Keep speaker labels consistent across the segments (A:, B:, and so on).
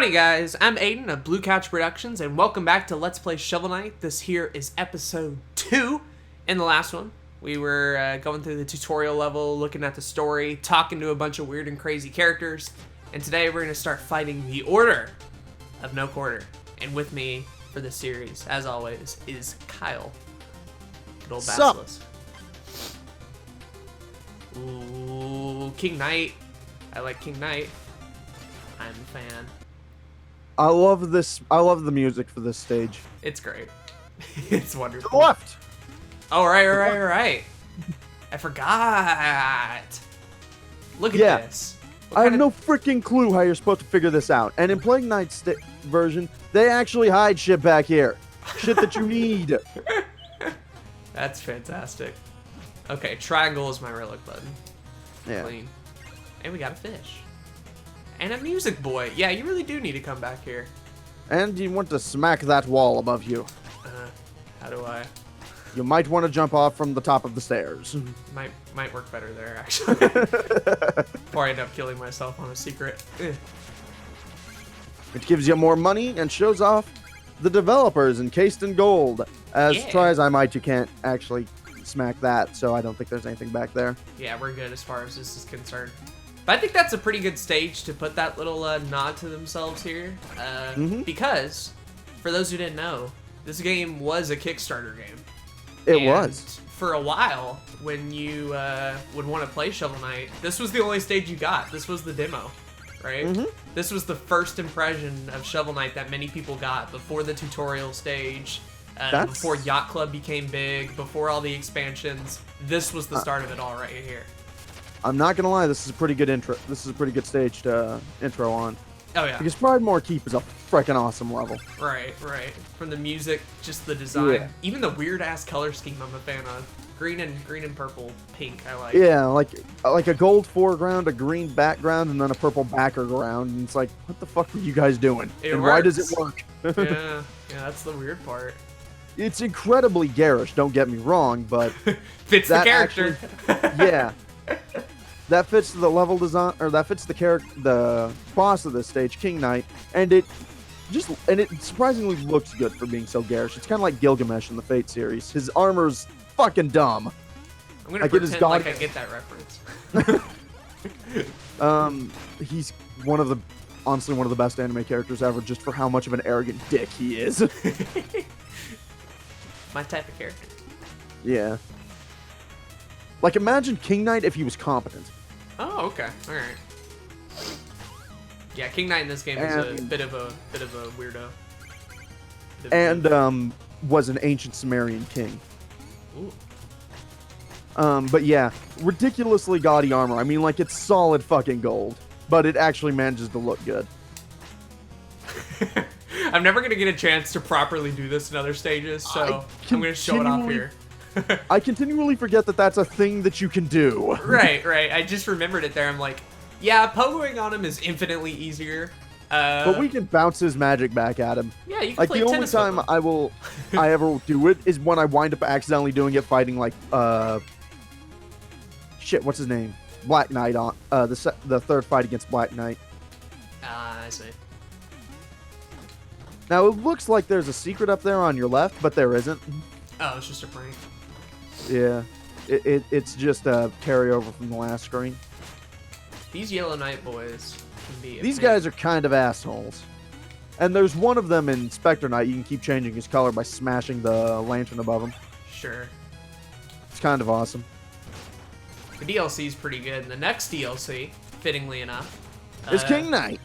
A: Howdy guys, I'm Aden of Blue Couch Productions, and welcome back to Let's Play Shovel Knight. This here is episode 2. In the last one, we were going through the tutorial level, looking at the story, talking to a bunch of weird and crazy characters, and today we're going to start fighting the Order of No Quarter. And with me for this series, as always, is Kyle. Good old Basilisk. Ooh, King Knight. I like King Knight. I'm a fan.
B: I love this. I love the music for this stage.
A: It's great. It's wonderful.
B: To the left.
A: Oh, right. I forgot. Look at this.
B: I have no freaking clue how you're supposed to figure this out. And in playing Knight's version, they actually hide shit back here. Shit that you need.
A: That's fantastic. Okay, triangle is my relic button.
B: Yeah.
A: Clean. And we got a fish. And a music boy. Yeah, you really do need to come back here.
B: And you want to smack that wall above you.
A: How do I?
B: You might want to jump off from the top of the stairs.
A: Might work better there, actually. Before I end up killing myself on a secret.
B: It gives you more money and shows off the developers encased in gold. As try as I might, you can't actually smack that, so I don't think there's anything back there.
A: Yeah, we're good as far as this is concerned. But I think that's a pretty good stage to put that little nod to themselves here. Because, for those who didn't know, this game was a Kickstarter game.
B: It was.
A: For a while, when you would want to play Shovel Knight, this was the only stage you got. This was the demo, right? This was the first impression of Shovel Knight that many people got before the tutorial stage, before Yacht Club became big, before all the expansions. This was the start of it all right here.
B: I'm not gonna lie, this is a pretty good intro. This is a pretty good stage to intro on.
A: Oh yeah.
B: Because Pridemore Keep is a freaking awesome level.
A: Right. From the music, just the design, even the weird ass color scheme I'm a fan of. Green and purple, pink. I like.
B: Yeah, like a gold foreground, a green background, and then a purple background. And it's like, what the fuck are you guys doing?
A: And
B: why does it work?
A: yeah, that's the weird part.
B: It's incredibly garish. Don't get me wrong, but
A: fits the character.
B: Yeah. That fits the level design, or that fits the character, the boss of this stage, King Knight, and it surprisingly looks good for being so garish. It's kind of like Gilgamesh in the Fate series. His armor's fucking dumb.
A: I'm gonna pretend like I get that reference.
B: He's honestly one of the best anime characters ever, just for how much of an arrogant dick he is.
A: My type of character.
B: Yeah. Like, imagine King Knight if he was competent.
A: Oh, okay. All right. Yeah, King Knight in this game is a bit of a weirdo.
B: And was an ancient Sumerian king.
A: Ooh.
B: But yeah, ridiculously gaudy armor. I mean, like, it's solid fucking gold, but it actually manages to look good.
A: I'm never gonna get a chance to properly do this in other stages, so I'm gonna show it off here.
B: I continually forget that that's a thing that you can do.
A: Right. I just remembered it there. I'm like, yeah, pogoing on him is infinitely easier.
B: But we can bounce his magic back at him.
A: Yeah, you can
B: like
A: play
B: the only
A: tennis
B: time I ever do it is when I wind up accidentally doing it fighting like shit, what's his name? Black Knight on the third fight against Black Knight.
A: I see.
B: Now it looks like there's a secret up there on your left, but there isn't.
A: Oh, it's just a prank.
B: Yeah, it's just a carryover from the last screen.
A: These Yellow Knight boys can be.
B: These guys are kind of assholes. And there's one of them in Spectre Knight. You can keep changing his color by smashing the lantern above him.
A: Sure.
B: It's kind of awesome.
A: The DLC is pretty good. And the next DLC, fittingly enough,
B: is King Knight.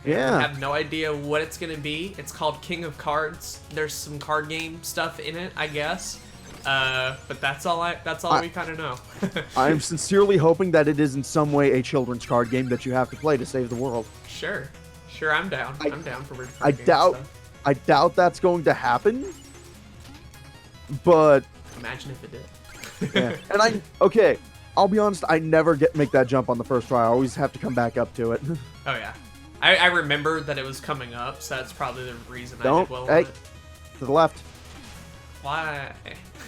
A: Yeah. I have no idea what it's gonna be. It's called King of Cards. There's some card game stuff in it, I guess. But that's all we kind of know.
B: I'm sincerely hoping that it is in some way a children's card game that you have to play to save the world.
A: Sure, I'm down. I'm down for
B: I doubt that's going to happen. But
A: imagine if it did.
B: Yeah. And I'll be honest, I never make that jump on the first try. I always have to come back up to it.
A: Oh yeah. I remember that it was coming up, so that's probably the reason I did well
B: on
A: it.
B: To the left.
A: Why?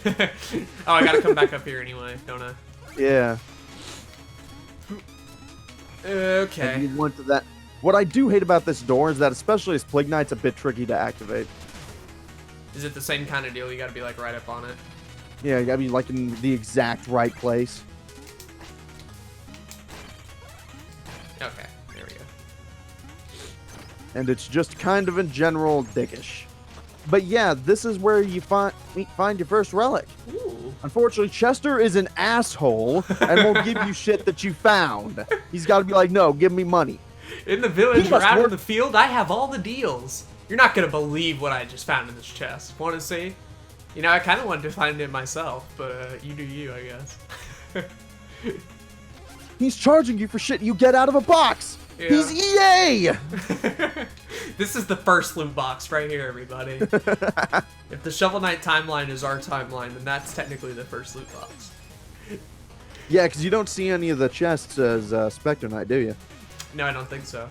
A: Oh, I gotta come back up here anyway, don't I?
B: Yeah.
A: Okay.
B: And you went to that. What I do hate about this door is that, especially as Plague Knight's a bit tricky to activate.
A: Is it the same kind of deal? You got to be like right up on it.
B: Yeah, you gotta be like in the exact right place.
A: Okay, there we go.
B: And it's just kind of in general dickish. But yeah, this is where you find your first relic.
A: Ooh.
B: Unfortunately, Chester is an asshole and won't give you shit that you found. He's got to be like, no, give me money.
A: In the village or out in the field, I have all the deals. You're not gonna believe what I just found in this chest. Want to see? You know, I kind of wanted to find it myself, but you do you, I guess.
B: He's charging you for shit you get out of a box. Yeah. He's EA!
A: This is the first loot box right here, everybody. If the Shovel Knight timeline is our timeline, then that's technically the first loot box.
B: Yeah, because you don't see any of the chests as Spectre Knight, do you?
A: No, I don't think so.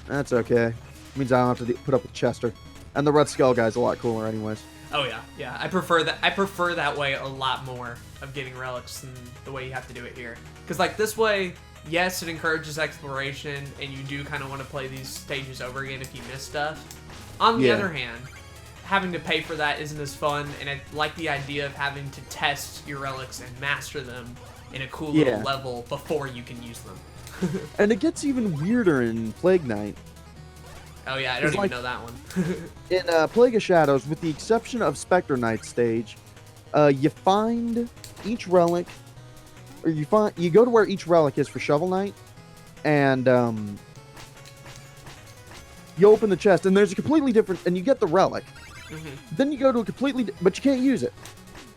B: That's okay. Means I don't have to put up with Chester. And the Red Skull guy's a lot cooler anyways.
A: Oh yeah, yeah. I prefer that way a lot more of getting relics than the way you have to do it here. Because like this way, yes, it encourages exploration, and you do kind of want to play these stages over again if you miss stuff. On the other hand, having to pay for that isn't as fun, and I like the idea of having to test your relics and master them in a cool little level before you can use them.
B: And it gets even weirder in Plague Knight.
A: Oh yeah, I don't even know that one.
B: In Plague of Shadows, with the exception of Spectre Knight stage, you find each relic, or you go to where each relic is for Shovel Knight, and you open the chest, and there's a completely different, and you get the relic. Then you go to a completely, but you can't use it.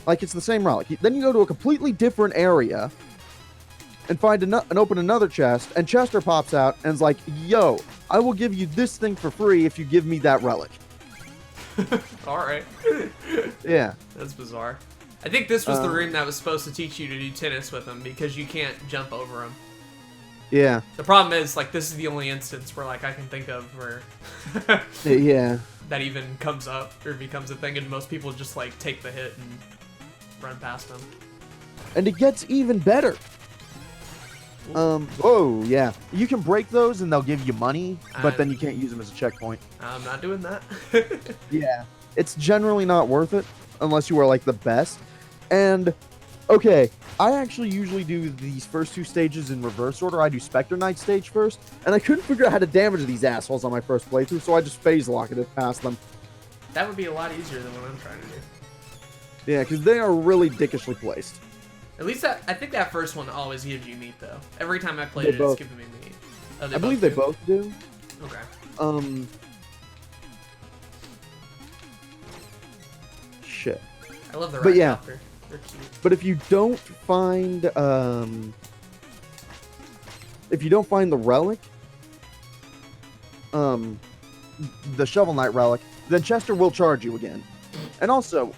B: Like it's the same relic. Then you go to a completely different area, and open another chest, and Chester pops out and is like, yo, I will give you this thing for free if you give me that relic.
A: Alright.
B: Yeah.
A: That's bizarre. I think this was the room that was supposed to teach you to do tennis with him, because you can't jump over him.
B: Yeah.
A: The problem is, like, this is the only instance where, like, I can think of where...
B: yeah.
A: That even comes up, or becomes a thing, and most people just, like, take the hit and run past them.
B: And it gets even better. Oh, yeah. You can break those and they'll give you money, but then you can't use them as a checkpoint.
A: I'm not doing that.
B: Yeah. It's generally not worth it unless you are, like, the best. And, okay, I actually usually do these first two stages in reverse order. I do Spectre Knight stage first, and I couldn't figure out how to damage these assholes on my first playthrough, so I just phase locked it past them.
A: That would be a lot easier than what I'm trying to do.
B: Yeah, because they are really dickishly placed.
A: At least I think that first one always gives you meat, though. Every time I played it's giving me meat. Oh,
B: I believe they both do.
A: Okay.
B: Shit.
A: I love the
B: but yeah.
A: Raptor. They're cute.
B: But if you don't find the relic, the Shovel Knight relic, then Chester will charge you again. And also,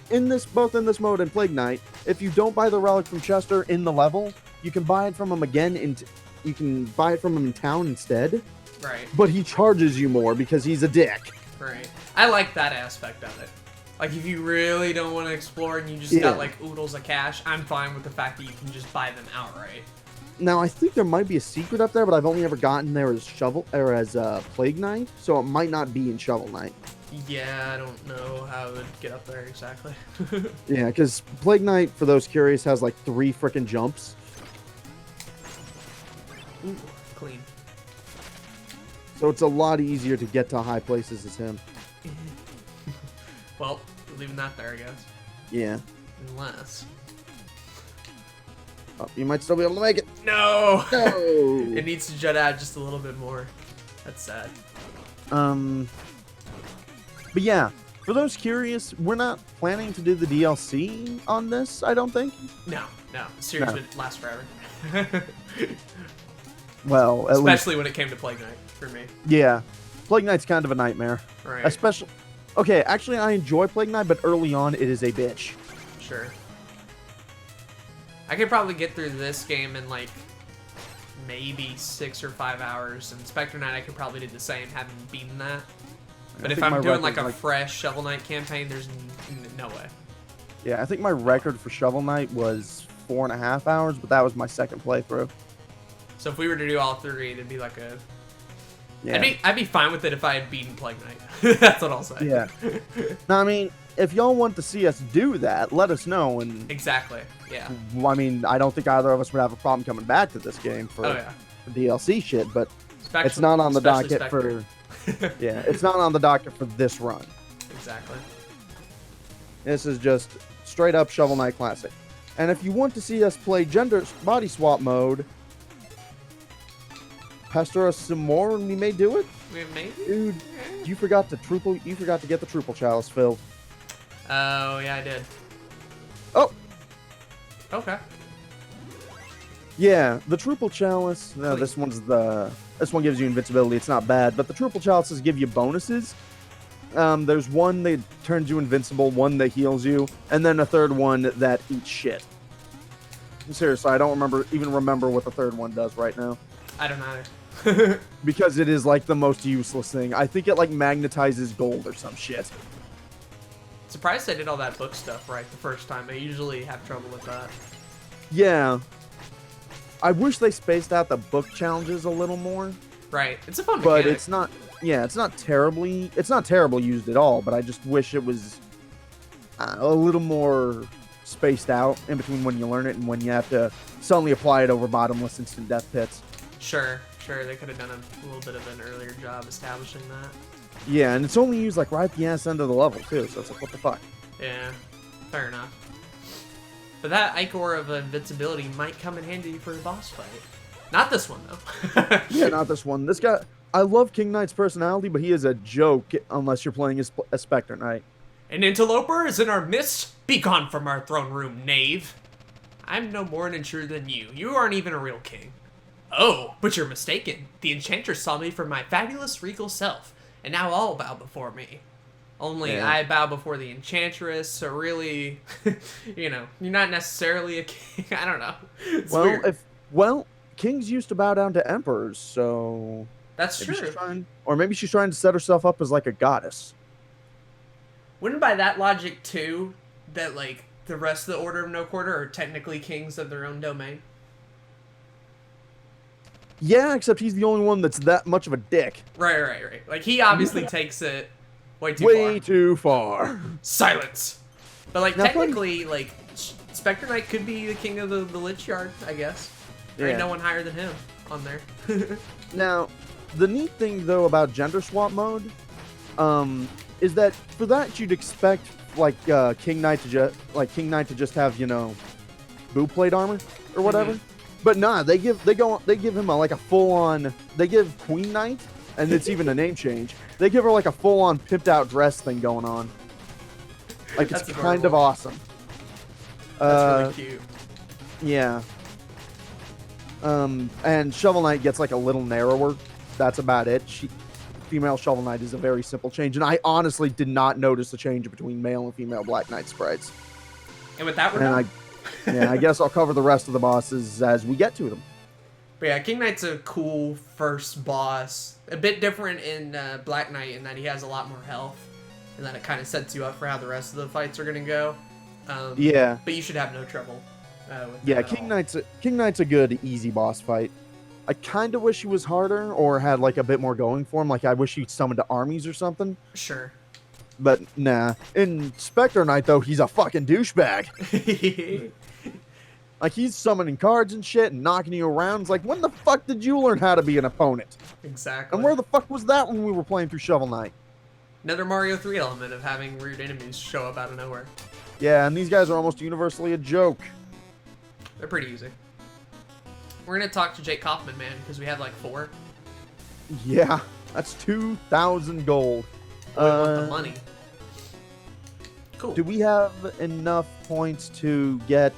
B: both in this mode and Plague Knight, if you don't buy the relic from Chester in the level, you can buy it from him again, and you can buy it from him in town instead.
A: Right.
B: But he charges you more because he's a dick.
A: Right. I like that aspect of it. Like, if you really don't want to explore and you just got, like, oodles of cash, I'm fine with the fact that you can just buy them outright.
B: Now, I think there might be a secret up there, but I've only ever gotten there as Plague Knight, so it might not be in Shovel Knight.
A: Yeah, I don't know how it would get up there exactly.
B: Yeah, because Plague Knight, for those curious, has like 3 frickin' jumps.
A: Ooh, clean.
B: So it's a lot easier to get to high places as him.
A: Well, leaving that there, I guess.
B: Yeah.
A: Unless...
B: Oh, you might still be able to make it.
A: No!
B: No!
A: It needs to jut out just a little bit more. That's sad.
B: But yeah, for those curious, we're not planning to do the DLC on this, I don't think.
A: No. The series would last forever.
B: Well,
A: especially when it came to Plague Knight, for me.
B: Yeah. Plague Knight's kind of a nightmare.
A: Right.
B: Especially... Okay, actually, I enjoy Plague Knight, but early on, it is a bitch.
A: Sure. I could probably get through this game in, like, maybe 6 or 5 hours, and Spectre Knight I could probably do the same, having beaten that. But if I'm doing, like, a fresh Shovel Knight campaign, there's no way.
B: Yeah, I think my record for Shovel Knight was 4.5 hours, but that was my second playthrough.
A: So if we were to do all 3, it'd be like
B: Yeah.
A: I'd be fine with it if I had beaten Plague Knight. That's what I'll say.
B: Yeah. No, I mean, if y'all want to see us do that, let us know. And
A: Exactly. Yeah.
B: I mean, I don't think either of us would have a problem coming back to this game for,
A: Oh yeah.
B: for DLC shit, but
A: Especially,
B: it's not on the
A: especially
B: docket
A: Spectre.
B: for. Yeah, it's not on the docket for this run.
A: Exactly.
B: This is just straight up Shovel Knight Classic. And if you want to see us play gender body swap mode, pester us some more and we may do it.
A: Maybe.
B: Dude, you forgot to get the triple chalice, Phil.
A: Oh yeah, I did.
B: Oh,
A: Okay.
B: yeah, the triple chalice. No,
A: Please.
B: this one gives you invincibility. It's not bad, but the triple chalices give you bonuses. There's one that turns you invincible, one that heals you, and then a third one that eats shit. Seriously, I don't remember what the third one does right now.
A: I don't either.
B: Because it is like the most useless thing. I think it like magnetizes gold or some shit.
A: Surprised I did all that book stuff right the first time. I usually have trouble with that.
B: Yeah. I wish they spaced out the book challenges a little more.
A: Right. It's a fun
B: But
A: mechanic.
B: it's not terribly used at all, but I just wish it was a little more spaced out in between when you learn it and when you have to suddenly apply it over bottomless instant death pits.
A: Sure. They could have done a little bit of an earlier job establishing that.
B: Yeah, and it's only used like right at the ass end of the level too, so it's like, what the fuck?
A: Yeah. Fair enough. But that Ichor of invincibility might come in handy for a boss fight. Not this one though.
B: Yeah, not this one. This guy, I love King Knight's personality, but he is a joke unless you're playing as Spectre Knight.
A: An interloper is in our midst. Be gone from our throne room, knave. I'm no more an intruder than you. You aren't even a real king. Oh, but you're mistaken. The enchantress saw me for my fabulous regal self, and now all bow before me. Only
B: Yeah.
A: I bow before the enchantress, so really, you're not necessarily a king. I don't know. It's weird.
B: Kings used to bow down to emperors, so
A: That's
B: maybe
A: true.
B: maybe she's trying to set herself up as like a goddess.
A: Wouldn't by that logic too, that like the rest of the Order of No Quarter are technically kings of their own domain?
B: Yeah, except he's the only one that's that much of a dick.
A: Right. Like he obviously takes it way too
B: Way
A: far.
B: too far.
A: Silence. But like
B: Now,
A: technically, like Spectre Knight could be the king of the Lich Yard, I guess. There ain't
B: Yeah.
A: no one higher than him on there.
B: Now, the neat thing though about gender swap mode, is that for that you'd expect like King Knight to just have boob plate armor or whatever. But nah, they give him like a full on. They give Queen Knight, and it's even a name change. They give her like a full on pimped out dress thing going on. Like it's
A: That's
B: kind of
A: adorable.
B: awesome.
A: That's really cute.
B: Yeah. And Shovel Knight gets like a little narrower. That's about it. Female Shovel Knight is a very simple change, and I honestly did not notice the change between male and female Black Knight sprites.
A: And with that, we're
B: And
A: done.
B: I guess I'll cover the rest of the bosses as we get to them.
A: But yeah, King Knight's a cool first boss. A bit different in Black Knight in that he has a lot more health, and that it kind of sets you up for how the rest of the fights are gonna go.
B: Yeah.
A: But you should have no trouble. With
B: Yeah,
A: that at
B: King Knight's a good easy boss fight. I kind of wish he was harder or had like a bit more going for him. Like I wish he'd summoned to armies or something.
A: Sure.
B: But nah. In Spectre Knight though, he's a fucking douchebag. Like he's summoning cards and shit and knocking you around. It's like, when the fuck did you learn how to be an opponent?
A: Exactly.
B: And where the fuck was that when we were playing through Shovel Knight?
A: Another Mario 3 element of having weird enemies show up out of nowhere.
B: Yeah, and these guys are almost universally a joke.
A: They're pretty easy. We're gonna talk to Jake Kaufman, man, because we have like 4.
B: Yeah, that's 2,000 gold.
A: We want the money. Cool.
B: Do we have enough points to get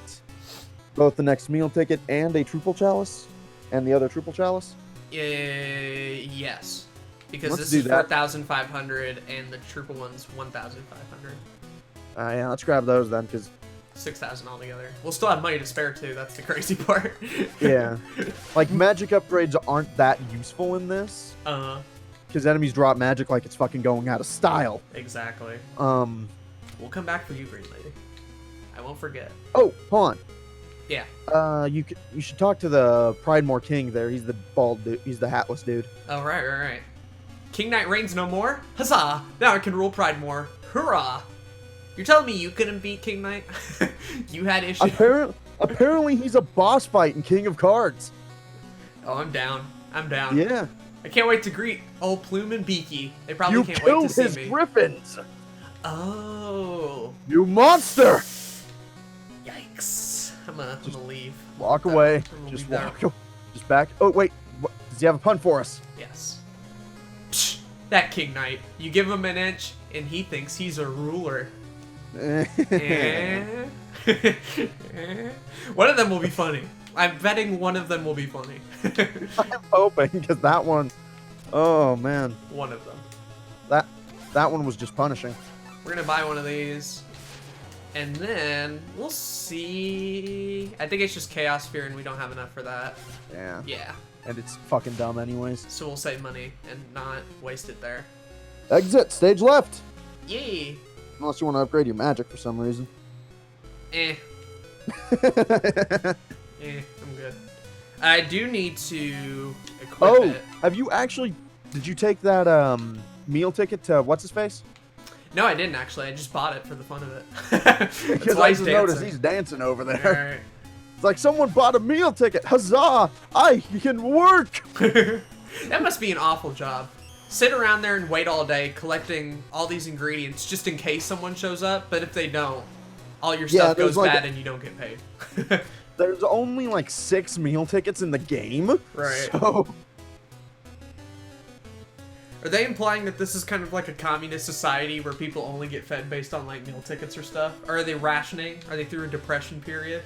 B: both the next meal ticket and a triple chalice? And the other triple chalice?
A: Yes. Because
B: Let's
A: this
B: do
A: is
B: that.
A: 4,500 and the triple one's 1,500.
B: Yeah, let's grab those then, because
A: 6,000 altogether. We'll still have money to spare too. That's the crazy part.
B: yeah, like magic upgrades aren't that useful in this, because enemies drop magic like it's fucking going out of style.
A: Exactly.
B: Um.
A: We'll come back for you, Green Lady. I won't forget.
B: Oh, hold on.
A: Yeah.
B: You should talk to the Pridemore King there. He's the bald dude. He's the hatless dude.
A: Oh, right. King Knight reigns no more? Huzzah! Now I can rule Pride more. Hurrah! You're telling me you couldn't beat King Knight? You had issues?
B: Apparently he's a boss fight in King of Cards.
A: Oh, I'm down. I'm down.
B: Yeah.
A: I can't wait to greet old Plume and Beaky. They probably can't wait to see me.
B: You killed his griffins!
A: Oh.
B: You monster!
A: Yikes. I'm gonna leave.
B: Walk away.
A: I'm gonna
B: Just
A: leave
B: walk.
A: there.
B: Just back. Oh, wait. Does he have a pun for us?
A: Yes. Psh, that King Knight. You give him an inch, and he thinks he's a ruler. Eh? One of them will be funny. I'm betting one of them will be funny.
B: I'm hoping, because that one... Oh, man.
A: One of them.
B: That one was just punishing.
A: We're gonna buy one of these, and then we'll see. I think it's just Chaos Sphere, and we don't have enough for that.
B: Yeah.
A: Yeah.
B: And it's fucking dumb anyways.
A: So we'll save money and not waste it there.
B: Exit. Stage left.
A: Yay.
B: Unless you want to upgrade your magic for some reason.
A: Eh. I'm good. I do need to equip it.
B: Have you actually... Did you take that meal ticket to what's-his-face?
A: No, I didn't actually. I just bought it for the fun of it.
B: Because I just noticed he's dancing over there.
A: Alright.
B: It's like someone bought a meal ticket. Huzzah! I can work!
A: That must be an awful job. Sit around there and wait all day collecting all these ingredients just in case someone shows up, but if they don't, all your stuff goes bad and you don't get paid.
B: There's only like 6 meal tickets in the game.
A: Right.
B: So...
A: Are they implying that this is kind of like a communist society where people only get fed based on like meal tickets or stuff? Or are they rationing? Are they through a depression period?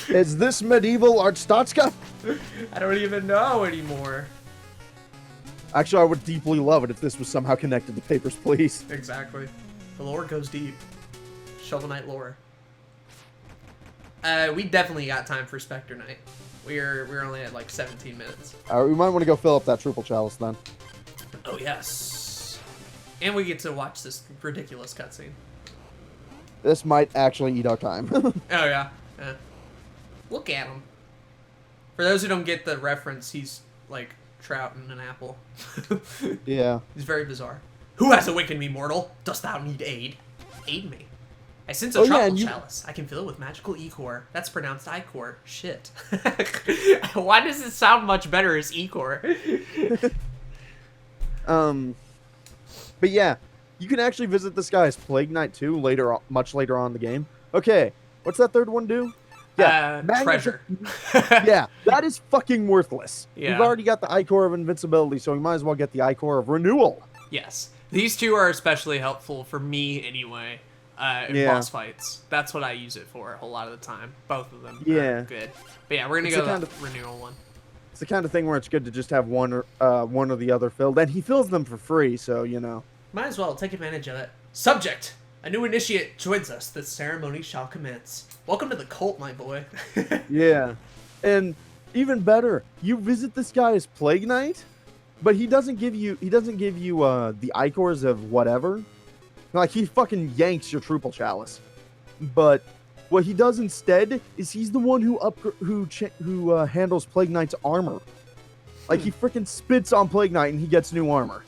B: Is this medieval Arstotzka?
A: I don't even know anymore.
B: Actually, I would deeply love it if this was somehow connected to Papers, Please.
A: Exactly. The lore goes deep. Shovel Knight lore. We definitely got time for Spectre Knight. We're only at like 17 minutes.
B: We might want to go fill up that triple chalice then.
A: Oh yes. And we get to watch this ridiculous cutscene.
B: This might actually eat our time.
A: Oh yeah. Yeah. Look at him. For those who don't get the reference, he's like trout in an apple.
B: Yeah.
A: He's very bizarre. Who has awakened me, mortal? Dost thou need aid? Aid me. I sense a tropical chalice. I can fill it with magical Ecor. That's pronounced Icor. Shit. Why does it sound much better as Ecor?
B: But yeah, you can actually visit this guy as Plague Knight 2 much later on in the game. Okay, what's that third one do? Yeah,
A: treasure.
B: Yeah, that is fucking worthless.
A: Yeah.
B: We've already got the Icor of Invincibility, so we might as well get the Icor of Renewal.
A: Yes. These two are especially helpful for me anyway. In boss fights. That's what I use it for a lot of the time. Both of them are good. But yeah, we're going to go with the renewal one.
B: It's the kind of thing where it's good to just have one or the other filled. And he fills them for free, so, you know.
A: Might as well take advantage of it. Subject! A new initiate joins us. The ceremony shall commence. Welcome to the cult, my boy.
B: Yeah. And even better, you visit this guy as Plague Knight, but he doesn't give you the Icors of whatever. Like, he fucking yanks your triple chalice. But what he does instead is he's the one who handles Plague Knight's armor. Like, he freaking spits on Plague Knight and he gets new armor.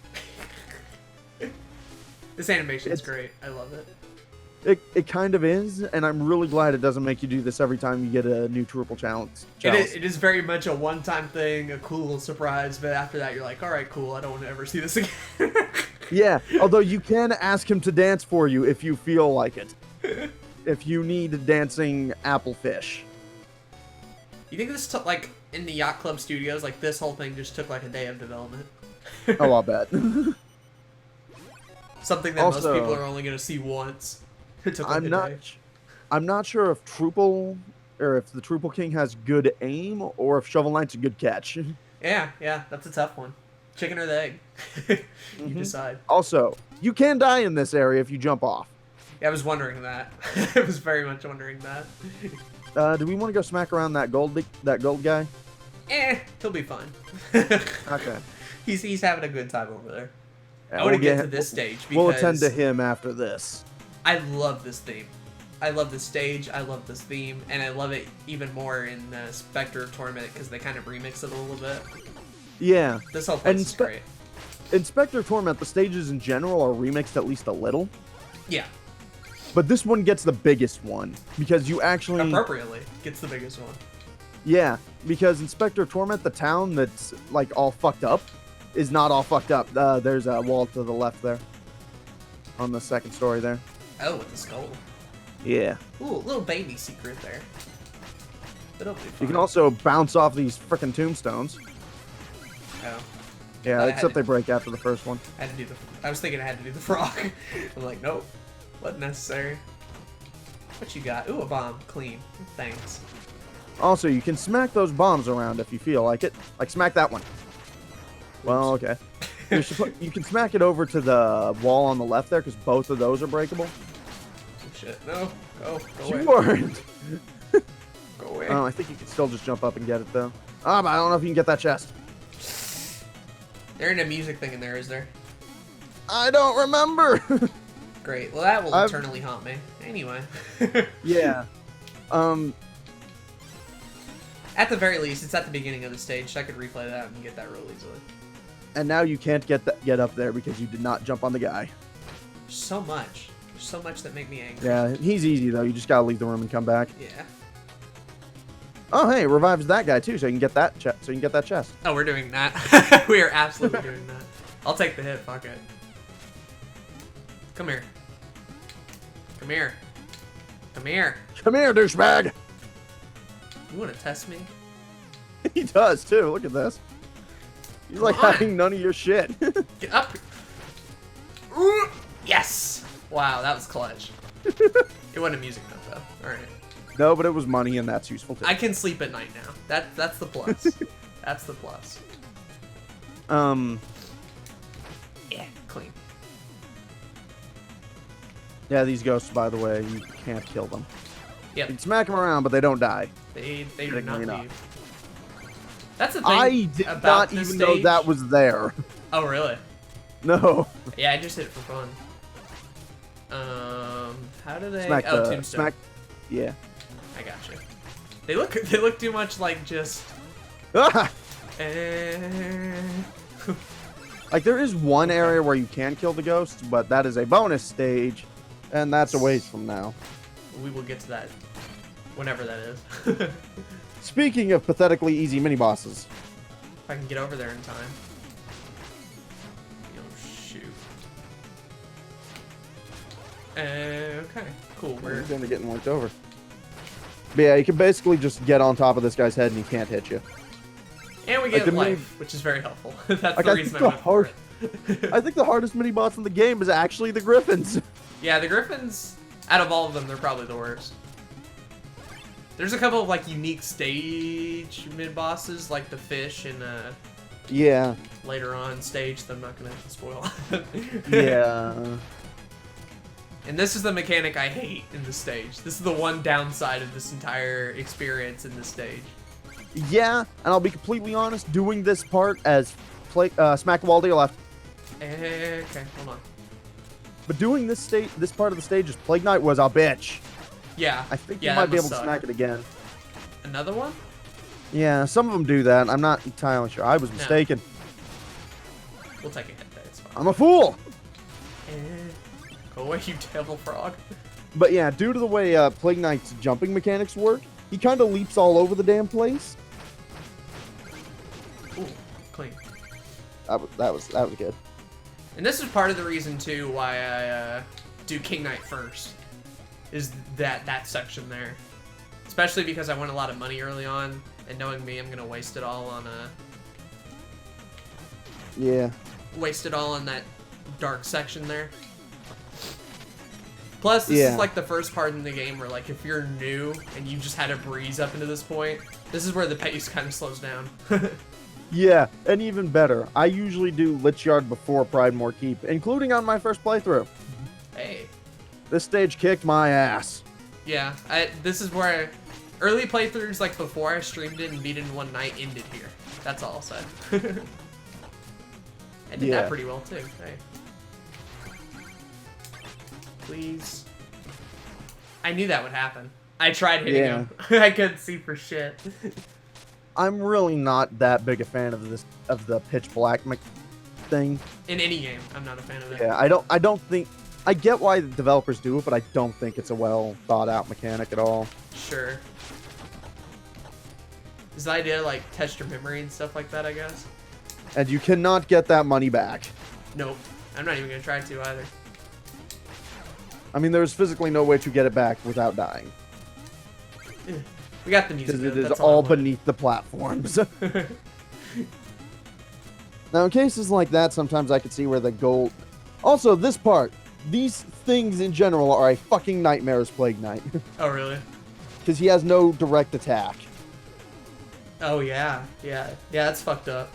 A: This animation is great. I love it.
B: It kind of is, and I'm really glad it doesn't make you do this every time you get a new triple challenge.
A: It is very much a one-time thing, a cool little surprise, but after that you're like, alright, cool, I don't want to ever see this again.
B: Yeah, although you can ask him to dance for you if you feel like it. If you need dancing applefish.
A: You think this took, like, in the Yacht Club Studios, like, this whole thing just took, like, a day of development?
B: Oh, I'll bet.
A: Something that most people are only going to see once. It took, like, a day.
B: I'm not sure if the Truple King has good aim, or if Shovel Knight's a good catch.
A: Yeah, that's a tough one. Chicken or the egg? You decide.
B: Also, you can die in this area if you jump off.
A: Yeah, I was wondering that. I was very much wondering that.
B: Do we want to go smack around that gold guy?
A: He'll be fine.
B: Okay.
A: He's having a good time over there.
B: Yeah,
A: I want to get to this stage because
B: we'll attend to him after this.
A: I love this theme. I love this stage, I love this theme, and I love it even more in Spectre Torment because they kind of remix it a little bit.
B: Yeah.
A: This whole place is great.
B: Inspector Torment, the stages in general are remixed at least a little.
A: Yeah.
B: But this one gets the biggest one because you actually
A: Appropriately gets the biggest one.
B: Yeah, because Inspector Torment, the town that's like all fucked up, is not all fucked up. There's a wall to the left there, on the second story there.
A: Oh, with the skull.
B: Yeah.
A: Ooh, little baby secret there. It'll be fun.
B: You can also bounce off these frickin' tombstones.
A: Oh.
B: Yeah, except they break after the first one.
A: I was thinking I had to do the frog. I'm like, nope. Wasn't necessary. What you got? Ooh, a bomb. Clean. Thanks.
B: Also, you can smack those bombs around if you feel like it. Like, smack that one. Well, okay. You can smack it over to the wall on the left there, because both of those are breakable.
A: Oh, shit. No. Go away.
B: You weren't.
A: Go away.
B: I think you can still just jump up and get it, though. Ah, but I don't know if you can get that chest.
A: There ain't a music thing in there, is there?
B: I don't remember.
A: Great. Well, that will eternally haunt me. Anyway.
B: Yeah.
A: At the very least, it's at the beginning of the stage, so I could replay that and get that real easily.
B: And now you can't get up there because you did not jump on the guy.
A: There's so much. There's so much that make me angry.
B: Yeah, he's easy, though. You just gotta leave the room and come back.
A: Yeah.
B: Oh, hey, it revives that guy, too, so you can get that chest.
A: Oh, we're doing that. We are absolutely doing that. I'll take the hit. Fuck it. Come here. Come here. Come here.
B: Come here, douchebag!
A: You want to test me?
B: He does, too. Look at this. He's like having none of your shit.
A: Get up. Ooh, yes. Wow, that was clutch. It wasn't a music note, though. All right.
B: No, but it was money, and that's useful, too.
A: I can sleep at night now. That's the plus. That's the plus. Yeah, clean.
B: Yeah, these ghosts, by the way, you can't kill them.
A: Yep.
B: You can smack them around, but they don't die.
A: They do not
B: Technically
A: leave. That's the thing
B: I did
A: about
B: not
A: this
B: even know
A: stage.
B: that was there.
A: Oh, really?
B: No.
A: Yeah, I just hit it for fun. How do they?
B: Smack
A: oh,
B: the,
A: tombstone.
B: smack. Yeah.
A: I gotcha. They look too much like just.
B: Ah!
A: Eh.
B: Like, there is one area where you can kill the ghosts, but that is a bonus stage, and that's a ways from now.
A: We will get to that whenever that is.
B: Speaking of pathetically easy mini-bosses.
A: If I can get over there in time. Oh, shoot. Okay, cool.
B: We're going to get worked over. But yeah, you can basically just get on top of this guy's head and he can't hit you.
A: And we get life, which is very helpful. That's
B: like,
A: the reason I went for it.
B: I think the hardest mini-boss in the game is actually the Griffins.
A: Yeah, the Griffins, out of all of them, they're probably the worst. There's a couple of, like, unique stage mid-bosses, like the fish and,
B: yeah.
A: later on stage that I'm not gonna spoil.
B: Yeah.
A: And this is the mechanic I hate in the stage. This is the one downside of this entire experience in this stage.
B: Yeah, and I'll be completely honest, doing this part as smack the wall to your left.
A: Okay, hold on.
B: But doing this part of the stage as Plague Knight was a bitch.
A: Yeah.
B: I think
A: yeah,
B: you might be able
A: suck.
B: to smack it again.
A: Another one?
B: Yeah, some of them do that. I'm not entirely sure. I was mistaken.
A: We'll take a hit there. It's fine.
B: I'm a fool!
A: Go away, you devil frog.
B: But yeah, due to the way Plague Knight's jumping mechanics work, he kind of leaps all over the damn place.
A: Ooh, clean.
B: That was good.
A: And this is part of the reason, too, why I do King Knight first. Is that section there. Especially because I won a lot of money early on, and knowing me, I'm going to waste it all on
B: Yeah.
A: waste it all on that dark section there. Plus, this is like the first part in the game where, like, if you're new and you just had a breeze up into this point, this is where the pace kind of slows down.
B: Yeah, and even better, I usually do Lich Yard before Pridemore Keep, including on my first playthrough.
A: Hey.
B: This stage kicked my ass.
A: Yeah, this is where early playthroughs, like before I streamed it and beat it in one night, ended here. That's all I'll say. I did that pretty well too. Hey. Please. I knew that would happen. I tried hitting him. I couldn't see for shit.
B: I'm really not that big a fan of the pitch black thing.
A: In any game, I'm not a fan of it.
B: Yeah, I don't think I get why the developers do it, but I don't think it's a well thought out mechanic at all.
A: Sure. Is the idea to, like, test your memory and stuff like that, I guess?
B: And you cannot get that money back.
A: Nope. I'm not even gonna try to either.
B: I mean, there's physically no way to get it back without dying.
A: We got the music.
B: Because it is
A: That's
B: all
A: I wanted.
B: beneath the platforms. Now, in cases like that, sometimes I could see where the gold... Also, this part. These things in general are a fucking nightmare as Plague Knight.
A: Oh, really?
B: Because he has no direct attack.
A: Oh, yeah. Yeah, that's fucked up.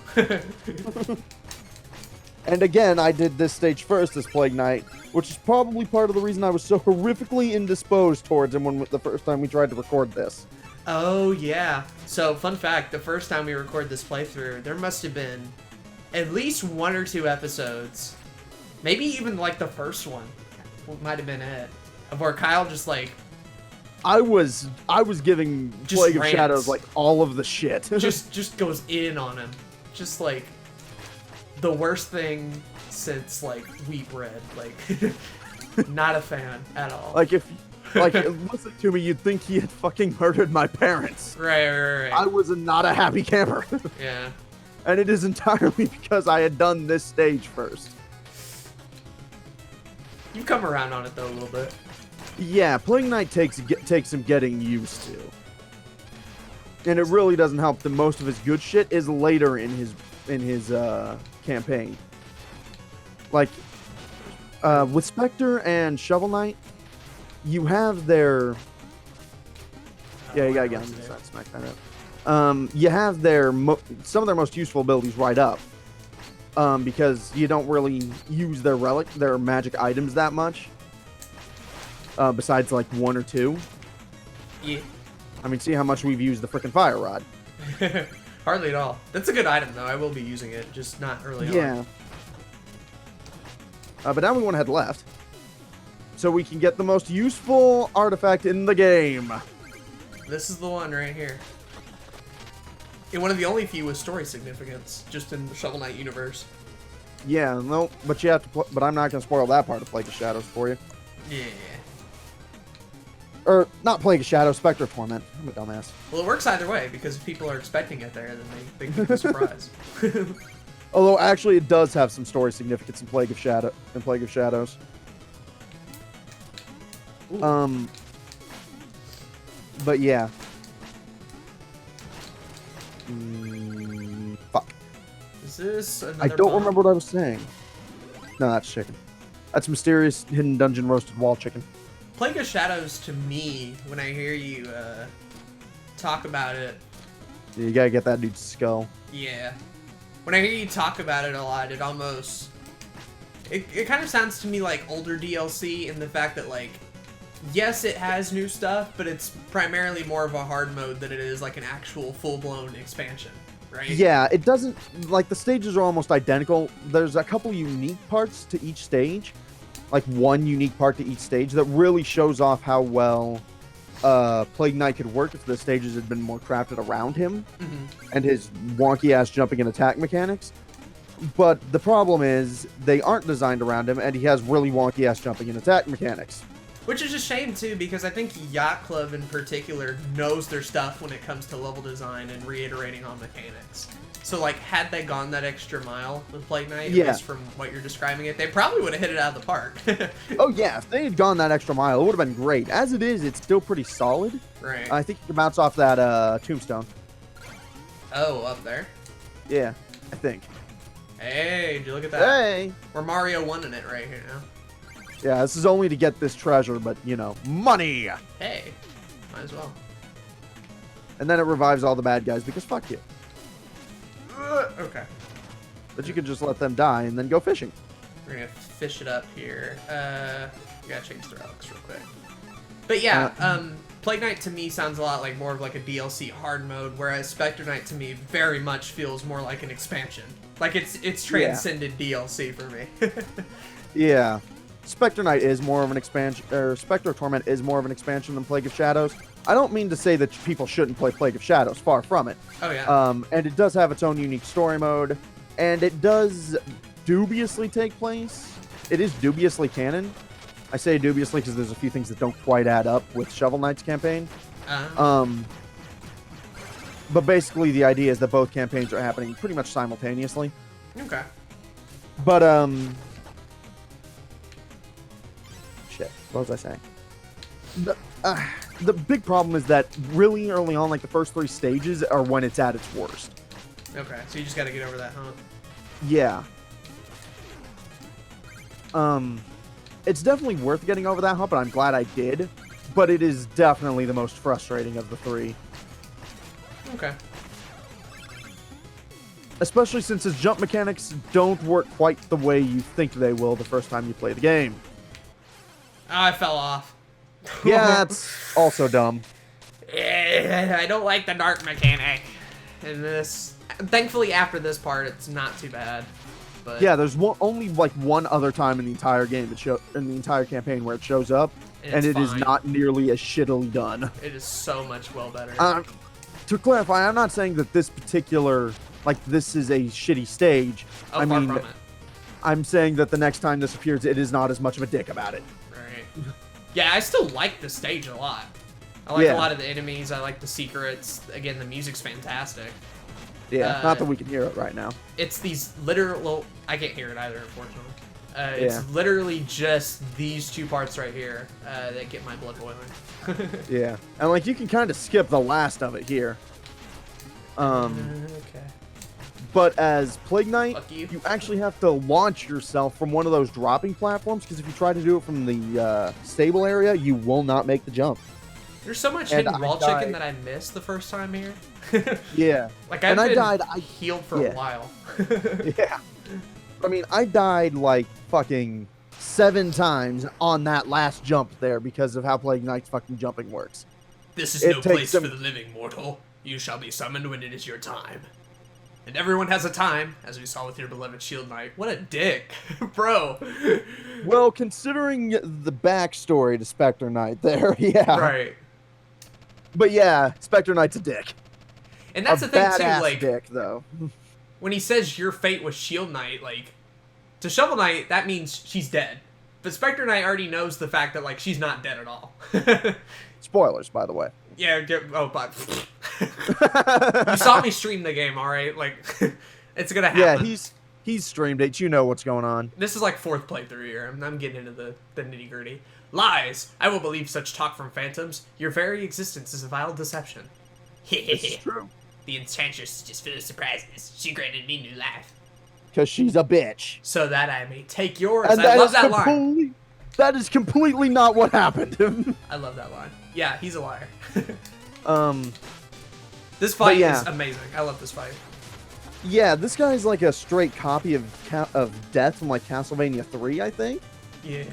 B: And again, I did this stage first as Plague Knight, which is probably part of the reason I was so horrifically indisposed towards him when the first time we tried to record this.
A: Oh, yeah. So, fun fact, the first time we recorded this playthrough, there must have been at least 1 or 2 episodes, maybe even, like, the first one, might have been it, of where Kyle just, like...
B: I was giving
A: Just
B: Plague of
A: rants.
B: Shadows, like, all of the shit.
A: just goes in on him. Just, like, the worst thing since, like, wheat bread. Like, not a fan at all.
B: Like, listen to me, you'd think he had fucking murdered my parents.
A: Right.
B: I was not a happy camper.
A: Yeah.
B: And it is entirely because I had done this stage first.
A: You come around on it, though, a little bit.
B: Yeah, Plague Knight takes some getting used to. And it really doesn't help that most of his good shit is later in his campaign. Like, with Spectre and Shovel Knight, you have their... Yeah, you gotta get on the side, smack that up. You have their some of their most useful abilities right up. Because you don't really use their magic items that much. Besides, like, 1 or 2.
A: Yeah.
B: I mean, see how much we've used the frickin' Fire Rod.
A: Hardly at all. That's a good item, though. I will be using it, just not early on.
B: Yeah. But now we want to head left. So we can get the most useful artifact in the game.
A: This is the one right here. And one of the only few with story significance, just in the Shovel Knight universe.
B: Yeah, no, but you have to. But I'm not going to spoil that part of Plague of Shadows for you.
A: Yeah.
B: Or, not Plague of Shadows, Spectre Torment. I'm a dumbass.
A: Well, it works either way, because if people are expecting it there, then they keep a surprise.
B: Although, actually, it does have some story significance in Plague of Shadows.
A: Ooh.
B: But yeah. Fuck.
A: Is this another
B: I don't
A: bomb?
B: remember what I was saying. No, that's chicken. That's mysterious hidden dungeon roasted wall chicken.
A: Plague of Shadows, to me, when I hear you talk about it,
B: You gotta get that dude's skull.
A: yeah. When I hear you talk about it a lot, it almost... It kind of sounds to me like older DLC in the fact that, like, yes, it has new stuff, but it's primarily more of a hard mode than it is like an actual full-blown expansion, right?
B: Yeah, it doesn't... Like, the stages are almost identical. There's a couple unique parts to each stage. Like, one unique part to each stage that really shows off how well Plague Knight could work if the stages had been more crafted around him and his wonky-ass jumping and attack mechanics. But the problem is, they aren't designed around him, and he has really wonky-ass jumping and attack mechanics.
A: Which is a shame, too, because I think Yacht Club in particular knows their stuff when it comes to level design and reiterating on mechanics. So, like, had they gone that extra mile with Plague Knight,
B: Yeah.
A: at least from what you're describing it, they probably would have hit it out of the park.
B: Oh yeah, if they had gone that extra mile, it would have been great. As it is, it's still pretty solid.
A: Right.
B: I think you can bounce off that tombstone.
A: Oh, up there.
B: Yeah, I think.
A: Hey, did you look at that?
B: Hey!
A: We're Mario 1 in it right here now.
B: Yeah, this is only to get this treasure, but, you know, money!
A: Hey, might as well.
B: And then it revives all the bad guys, because fuck you.
A: Okay.
B: But you can just let them die and then go fishing.
A: We're gonna fish it up here. We gotta change the relics real quick. But yeah, Plague Knight to me sounds a lot like more of like a DLC hard mode, whereas Spectre Knight to me very much feels more like an expansion. Like it's transcended DLC for me.
B: Yeah. Spectre Knight is more of an expansion, or Spectre Torment is more of an expansion than Plague of Shadows. I don't mean to say that people shouldn't play Plague of Shadows, far from it.
A: Oh yeah.
B: And it does have its own unique story mode, and it does dubiously take place. It is dubiously canon. I say dubiously because there's a few things that don't quite add up with Shovel Knight's campaign. But basically the idea is that both campaigns are happening pretty much simultaneously.
A: Okay.
B: But, shit, what was I saying? The big problem is that really early on, like the first 3 stages are when it's at its worst.
A: Okay, so you just gotta get over that hump.
B: Yeah. It's definitely worth getting over that hump, and I'm glad I did. But it is definitely the most frustrating of the 3.
A: Okay.
B: Especially since his jump mechanics don't work quite the way you think they will the first time you play the game.
A: Oh, I fell off.
B: Yeah, that's also dumb.
A: I don't like the dark mechanic in this. Thankfully, after this part, it's not too bad. But
B: yeah, there's only like one other time in the entire game in the entire campaign where it shows up, and it is not nearly as shittily done.
A: It is so much well better.
B: To clarify, I'm not saying that this particular, like, this is a shitty stage.
A: Oh, far from it.
B: I'm saying that the next time this appears, it is not as much of a dick about it.
A: Right. Yeah, I still like the stage a lot. I like a lot of the enemies. I like the secrets. Again, the music's fantastic.
B: Yeah, not that we can hear it right now.
A: It's these literal... I can't hear it either, unfortunately. It's literally just these 2 parts right here that get my blood boiling.
B: Yeah, and like you can kind of skip the last of it here.
A: Okay.
B: But as Plague Knight, you actually have to launch yourself from one of those dropping platforms, because if you try to do it from the stable area, you will not make the jump.
A: There's so much hidden wall chicken that I missed the first time here.
B: Yeah.
A: Like, I healed for a while.
B: Yeah. I mean, I died like fucking 7 times on that last jump there because of how Plague Knight's fucking jumping works.
A: This is no place for the living, mortal. You shall be summoned when it is your time. And everyone has a time, as we saw with your beloved Shield Knight. What a dick, bro.
B: Well, considering the backstory to Spectre Knight there, yeah.
A: Right.
B: But yeah, Spectre Knight's a dick.
A: And that's the thing, too, like...
B: dick, though.
A: When he says your fate was Shield Knight, like... To Shovel Knight, that means she's dead. But Spectre Knight already knows the fact that, like, she's not dead at all.
B: Spoilers, by the way.
A: Yeah, but... You saw me stream the game, alright? Like, it's gonna happen.
B: Yeah, he's streamed it. You know what's going on.
A: This is like 4th playthrough here. I'm getting into the nitty-gritty. Lies! I will believe such talk from phantoms. Your very existence is a vile deception.
B: This is true.
A: The enchantress is just full of surprises. She granted me new life.
B: Because she's a bitch.
A: So that I may take yours.
B: And
A: I love that line.
B: That is completely not what happened.
A: I love that line. Yeah, he's a liar. This
B: But
A: fight
B: yeah.
A: is amazing. I love this fight.
B: Yeah, this guy's like a straight copy of Death from like Castlevania 3, I think.
A: Yeah.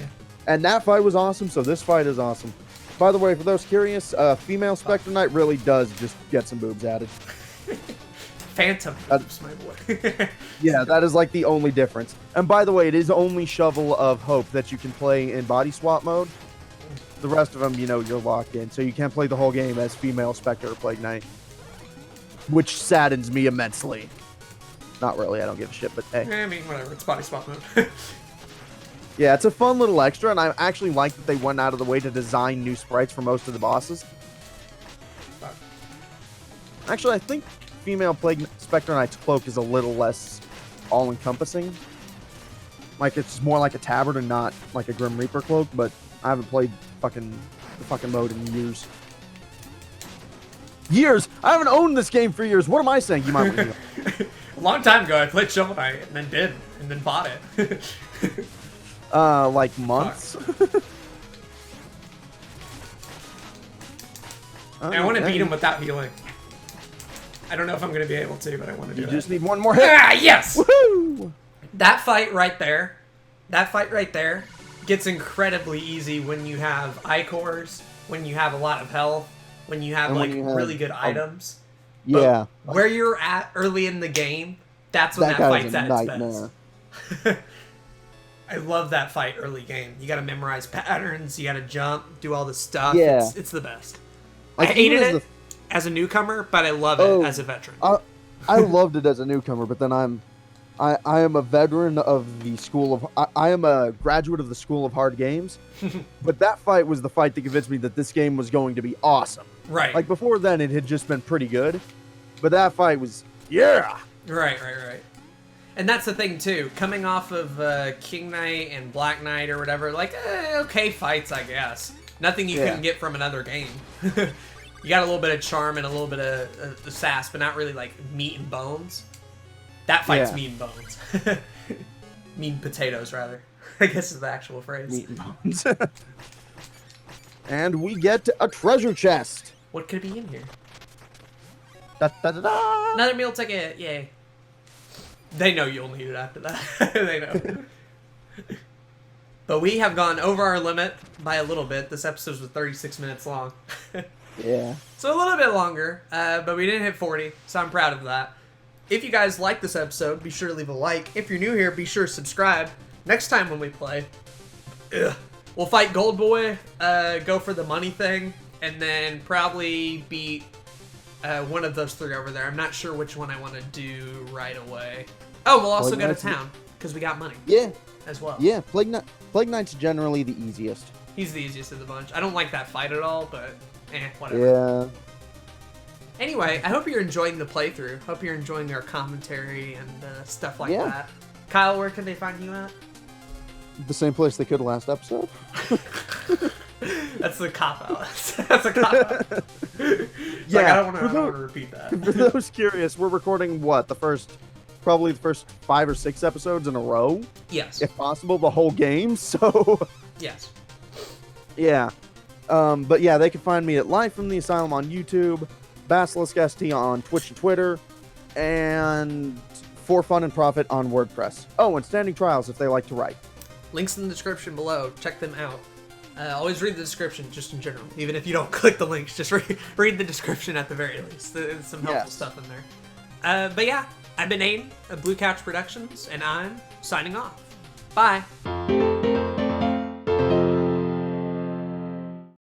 B: And that fight was awesome, so this fight is awesome. By the way, for those curious, female Spectre Knight really does just get some boobs added.
A: Phantom boobs, my boy.
B: Yeah, that is like the only difference. And by the way, it is only Shovel of Hope that you can play in body swap mode. The rest of them, you know, you're locked in, so you can't play the whole game as female Spectre or Plague Knight. Which saddens me immensely. Not really, I don't give a shit, but hey.
A: I mean, whatever, it's body swap mode.
B: Yeah, it's a fun little extra, and I actually like that they went out of the way to design new sprites for most of the bosses. Actually, I think female Plague Spectre Knight's cloak is a little less all-encompassing. Like, it's more like a tabard and not like a Grim Reaper cloak, but I haven't played the fucking mode in years. Years? I haven't owned this game for years. What am I saying? You might want to know.
A: A long time ago, I played Shovel Knight, and then bought it.
B: Like months?
A: I want to beat him without healing. I don't know if I'm going to be able to, but I want to do it.
B: You just need one more hit.
A: Ah, yes!
B: Woohoo!
A: That fight right there gets incredibly easy when you have I-cores, when you have a lot of health, when you have, like, really good items.
B: Yeah.
A: But where you're at early in the game, that's when that fight's at its best. I love that fight early game. You gotta memorize patterns, you gotta jump, do all this stuff.
B: Yeah.
A: It's the best.
B: Like,
A: I hated it as a newcomer, but I love it as a veteran.
B: I loved it as a newcomer, but then I'm I am a veteran of the school of. I am a graduate of the school of hard games, but that fight was the fight that convinced me that this game was going to be awesome.
A: Right.
B: Like before then, it had just been pretty good, but that fight was yeah.
A: Right. And that's the thing too. Coming off of King Knight and Black Knight or whatever, like okay fights, I guess. Nothing you couldn't get from another game. You got a little bit of charm and a little bit of sass, but not really like meat and bones. That fight's meat and bones. Meat and potatoes, rather. I guess is the actual phrase.
B: Meat and bones. And we get a treasure chest.
A: What could be in here?
B: Da, da, da, da.
A: Another meal ticket. Yay. They know you'll need it after that. They know. But we have gone over our limit by a little bit. This episode was 36 minutes long.
B: Yeah.
A: So a little bit longer, but we didn't hit 40, so I'm proud of that. If you guys like this episode, be sure to leave a like. If you're new here, be sure to subscribe. Next time when we play, we'll fight Gold Boy, go for the money thing, and then probably beat one of those three over there. I'm not sure which one I want to do right away. Oh, we'll also go to town, because we got money.
B: Yeah.
A: As well.
B: Yeah, Plague Knight's generally the easiest.
A: He's the easiest of the bunch. I don't like that fight at all, but whatever.
B: Yeah.
A: Anyway, I hope you're enjoying the playthrough. Hope you're enjoying our commentary and stuff like
B: Yeah.
A: that. Kyle, where can they find you at?
B: The same place they could last episode.
A: That's the cop-out. That's a cop-out.
B: Yeah,
A: Like, I don't want to repeat that.
B: For those curious, we're recording what? Probably the first 5 or 6 episodes in a row,
A: Yes.
B: if possible, the whole game. So,
A: Yes.
B: yeah. But yeah, they can find me at Live from the Asylum on YouTube, Basilisk ST on Twitch and Twitter, and For Fun and Profit on WordPress. Oh, and Standing Trials if they like to write.
A: Links in the description below. Check them out. Always read the description, just in general. Even if you don't click the links, just read the description at the very least. There's some helpful stuff in there. But yeah, I've been Aden of Blue Couch Productions, and I'm signing off. Bye.